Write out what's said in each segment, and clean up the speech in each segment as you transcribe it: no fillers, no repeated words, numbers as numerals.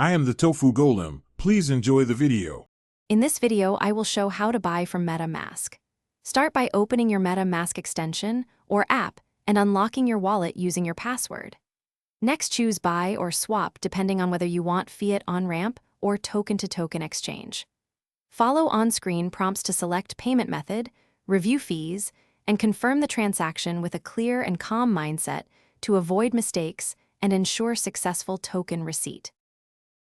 I am the Tofu Golem. Please enjoy the video. In this video, I will show how to buy from MetaMask. Start by opening your MetaMask extension or app and unlocking your wallet using your password. Next, choose Buy or Swap depending on whether you want fiat on-ramp or token-to-token exchange. Follow on-screen prompts to select payment method, review fees, and confirm the transaction with a clear and calm mindset to avoid mistakes and ensure successful token receipt.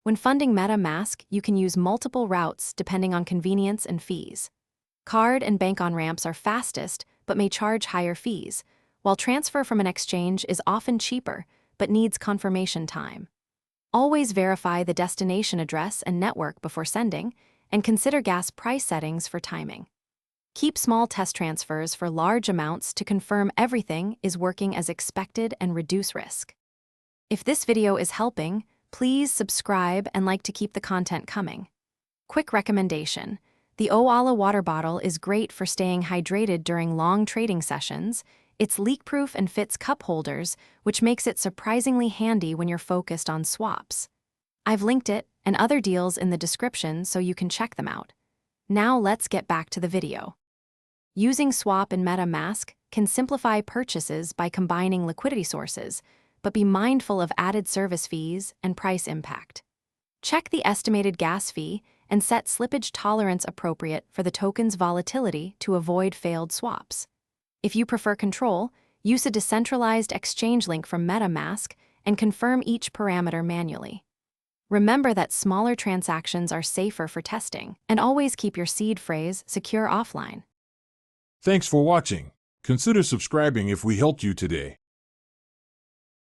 When funding MetaMask, you can use multiple routes depending on convenience and fees. Card and bank on-ramps are fastest but may charge higher fees, while transfer from an exchange is often cheaper but needs confirmation time. Always verify the destination address and network before sending, and consider gas price settings for timing. Keep small test transfers for large amounts to confirm everything is working as expected and reduce risk. If this video is helping, please subscribe and like to keep the content coming. Quick recommendation: the Owala water bottle is great for staying hydrated during long trading sessions. It's leak-proof and fits cup holders, which makes it surprisingly handy when you're focused on swaps. I've linked it and other deals in the description so you can check them out. Now let's get back to the video. Using Swap in MetaMask can simplify purchases by combining liquidity sources, but be mindful of added service fees and price impact. Check the estimated gas fee and set slippage tolerance appropriate for the token's volatility to avoid failed swaps. If you prefer control, use a decentralized exchange link from MetaMask and confirm each parameter manually. Remember that smaller transactions are safer for testing, and always keep your seed phrase secure offline. Thanks for watching. Consider subscribing if we helped you today.